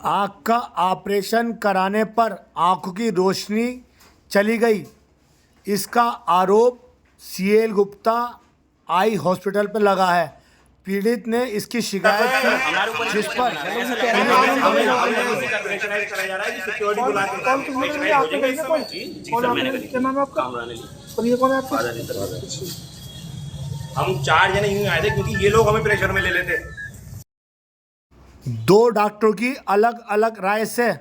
आँख का ऑपरेशन कराने पर आँखों की रोशनी चली गई, इसका आरोप सीएल गुप्ता आई हॉस्पिटल पर लगा है। पीड़ित ने इसकी शिकायत की, जिस पर हम 4 जने यूं आए थे क्योंकि ये लोग हमें प्रेशर में ले लेते। दो डॉक्टरों की अलग अलग राय से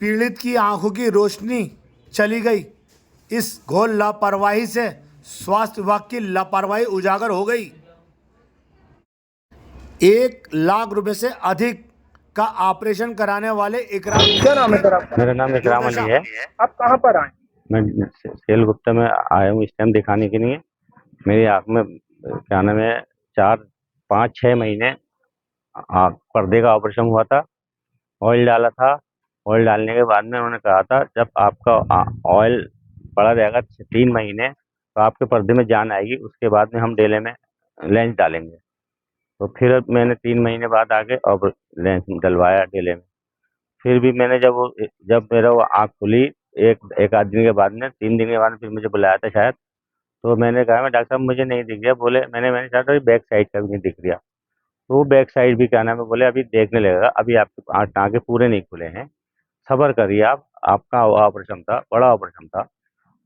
पीड़ित की आंखों की रोशनी चली गई। इस घोर लापरवाही से स्वास्थ्य विभाग की लापरवाही उजागर हो गई। 1 लाख रुपए से अधिक का ऑपरेशन कराने वाले इकराम। क्या नाम है सर आपका? मेरा नाम इकराम अली है। आप कहाँ पर आए? मैं सेल गुप्ता में आया हूँ स्टैम्प दिखाने के लिए। मेरी आँख में क्या नाम है 4-5-6 महीने पर्दे का ऑपरेशन हुआ था। ऑयल डाला था। ऑयल डालने के बाद में उन्होंने कहा था जब आपका ऑयल पड़ा रहेगा 3 महीने तो आपके पर्दे में जान आएगी, उसके बाद में हम डेले में लेंस डालेंगे। तो फिर मैंने 3 महीने बाद आके और लेंस डलवाया डेले में। फिर भी मैंने जब मेरा वो आँख खुली एक आध दिन के बाद में 3 दिन के बाद फिर मुझे बुलाया था शायद। तो मैंने कहा मैं डॉक्टर साहब मुझे नहीं दिख रहा। बोले मैंने कहा था बैक साइड का भी नहीं दिख रहा। तो वो बैक साइड भी क्या नाम है बोले अभी देखने लगेगा, अभी आपके टाँके पूरे नहीं खुले हैं, सब्र करिए आप, आपका ऑपरेशन था, बड़ा ऑपरेशन था।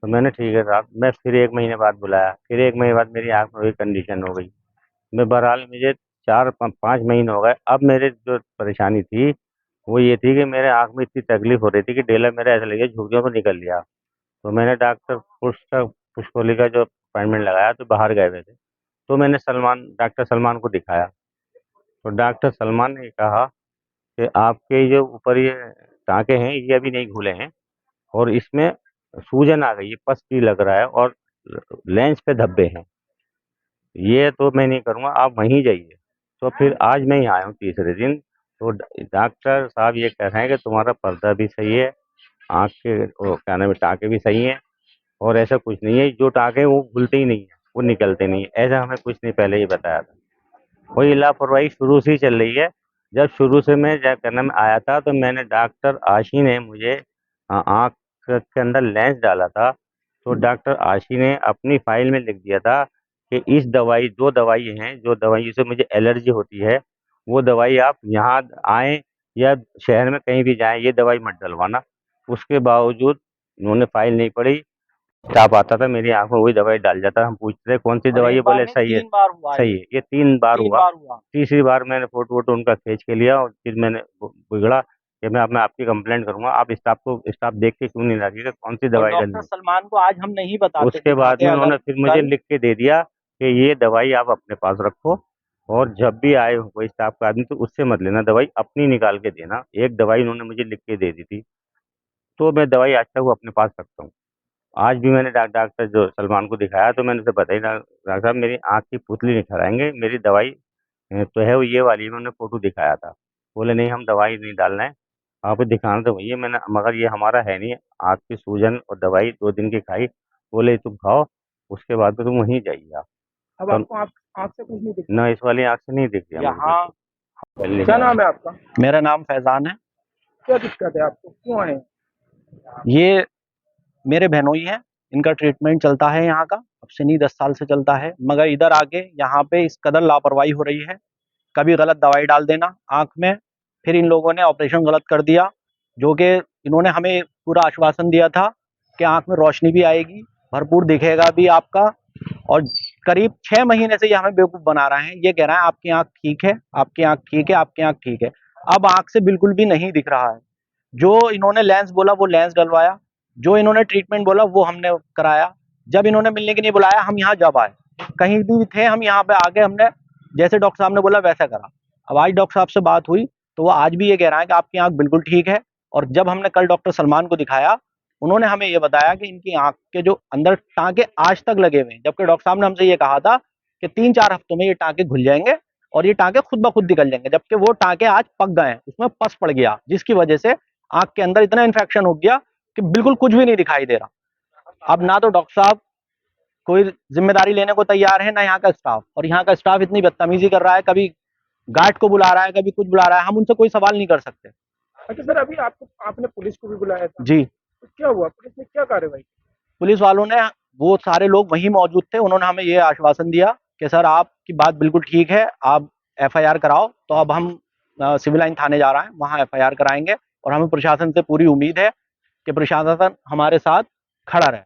तो मैंने ठीक है साहब। मैं फिर 1 महीने बाद बुलाया, फिर 1 महीने बाद मेरी आँख में वही कंडीशन हो गई। मैं बहरहाल मुझे 4-5 महीने हो गए। अब मेरे जो परेशानी थी वो ये थी कि मेरे आँख में इतनी तकलीफ हो रही थी कि डेला मेरा ऐसा लगे झुर्रियों को निकल लिया। तो मैंने पुष्कोली का जो अपॉइंटमेंट लगाया तो बाहर गए हुए थे। तो मैंने डॉक्टर सलमान को दिखाया। तो डॉक्टर सलमान ने कहा कि आपके जो ऊपर ये टाँके हैं ये अभी नहीं खुले हैं और इसमें सूजन आ गई है, पस भी लग रहा है और लेंस पे धब्बे हैं। ये तो मैं नहीं करूँगा, आप वहीं जाइए। तो फिर आज मैं यहाँ आया हूँ तीसरे दिन। तो डॉक्टर साहब ये कह रहे हैं कि तुम्हारा पर्दा भी सही है, आँख के वो क्या नाम है टाँके भी सही हैं और ऐसा कुछ नहीं है, जो टाँके हैं वो खुलते ही नहीं है, वो निकलते नहीं है। ऐसा हमें कुछ नहीं पहले ही बताया था। वही लापरवाही शुरू से ही चल रही है। जब शुरू से मैं क्या नाम है आया था तो मैंने डॉक्टर आशी ने मुझे आँख के अंदर लेंस डाला था। तो डॉक्टर आशी ने अपनी फाइल में लिख दिया था कि इस दवाई 2 दवाई हैं, जो दवाइयों से मुझे एलर्जी होती है, वो दवाई आप यहाँ आएँ या शहर में कहीं भी जाएँ, ये दवाई मत डलवाना। उसके बावजूद उन्होंने फाइल नहीं पढ़ी। स्टाफ आता था मेरी आँख में वही दवाई डाल जाता। हम पूछते थे कौन सी दवाई है, बोले सही है, सही है। ये 3 बार हुआ। तीसरी बार मैंने फ़ोटो-वोटो उनका खींच के लिया और फिर मैंने बिगड़ा कि मैं आपकी कंप्लेंट करूँगा। आप स्टाफ देख के क्यों नहीं ला रही है, कौन सी दवाई डालनी है? डॉक्टर सलमान को आज हम नहीं बताते। उसके बाद में उन्होंने फिर मुझे लिख के दे दिया कि ये दवाई आप अपने पास रखो और जब भी आए कोई स्टाफ का आदमी तो उससे मत लेना, दवाई अपनी निकाल के देना। एक दवाई उन्होंने मुझे लिख के दे दी थी, तो मैं दवाई आज तक वो अपने पास रखता हूँ। आज भी मैंने डॉक्टर जो सलमान को दिखाया तो मैंने उसे बताई डॉक्टर साहब मेरी आँख की पुतली निखर आएँगे, मेरी दवाई तो है वो ये वाली है। मैंने फ़ोटो दिखाया था। बोले नहीं हम दवाई नहीं डाल रहे हैं, आपको दिखाना तो वही है। मैंने मगर ये हमारा है नहीं। आँख की सूजन और दवाई 2 दिन की खाई। बोले तुम खाओ, उसके बाद में तुम वहीं जाइए आप। अब तो आपको आँख से कुछ नहीं दिखता? ना इस वाली आँख से नहीं दिख रही है मुझे यहाँ बिल्कुल। क्या नाम है आपका? मेरा नाम फैज़ान है। क्या दिक्कत है आपको? क्यों आए? ये मेरे बहनोई हैं, इनका ट्रीटमेंट चलता है यहाँ का, अब से नहीं 10 साल से चलता है। मगर इधर आके यहाँ पे इस कदर लापरवाही हो रही है, कभी गलत दवाई डाल देना आँख में, फिर इन लोगों ने ऑपरेशन गलत कर दिया, जो कि इन्होंने हमें पूरा आश्वासन दिया था कि आँख में रोशनी भी आएगी, भरपूर दिखेगा भी आपका। और करीब 6 महीने से ये हमें बेवकूफ़ बना रहे हैं। ये कह रहा है आपकी आँख ठीक है, आपकी आँख ठीक है, आपकी आँख ठीक है। अब आँख से बिल्कुल भी नहीं दिख रहा है। जो इन्होंने लेंस बोला वो लेंस डलवाया, जो इन्होंने ट्रीटमेंट बोला वो हमने कराया। जब इन्होंने मिलने के लिए बुलाया हम यहाँ जब आए, कहीं भी थे हम यहाँ पे आके हमने जैसे डॉक्टर साहब ने बोला वैसा करा। अब आज डॉक्टर साहब से बात हुई तो वो आज भी ये कह रहा है कि आपकी आँख बिल्कुल ठीक है। और जब हमने कल डॉक्टर सलमान को दिखाया, उन्होंने हमें ये बताया कि इनकी आँख के जो अंदर टाँके आज तक लगे हुए हैं, जबकि डॉक्टर साहब ने हमसे ये कहा था कि 3-4 हफ्तों में ये टाँके खुल जाएंगे और ये टाँके खुद ब खुद निकल जाएंगे, जबकि वो टाँके आज पक गए हैं, उसमें पस पड़ गया, जिसकी वजह से आँख के अंदर इतना इन्फेक्शन हो गया कि बिल्कुल कुछ भी नहीं दिखाई दे रहा। अब ना तो डॉक्टर साहब कोई जिम्मेदारी लेने को तैयार है, ना यहाँ का स्टाफ। और यहाँ का स्टाफ इतनी बदतमीजी कर रहा है, कभी गार्ड को बुला रहा है, कभी कुछ बुला रहा है, हम उनसे कोई सवाल नहीं कर सकते। अच्छा सर, अभी आपने पुलिस को भी बुलाया था, जी, तो क्या हुआ? पुलिस ने क्या कार्रवाई की? पुलिस वालों ने, वो सारे लोग वहीं मौजूद थे, उन्होंने हमें ये आश्वासन दिया कि सर आपकी बात बिल्कुल ठीक है, आप एफआईआर कराओ। तो अब हम सिविल लाइन थाने जा रहे हैं, वहाँ एफआईआर कराएंगे और हमें प्रशासन से पूरी उम्मीद है कि प्रशासन हमारे साथ खड़ा रहे।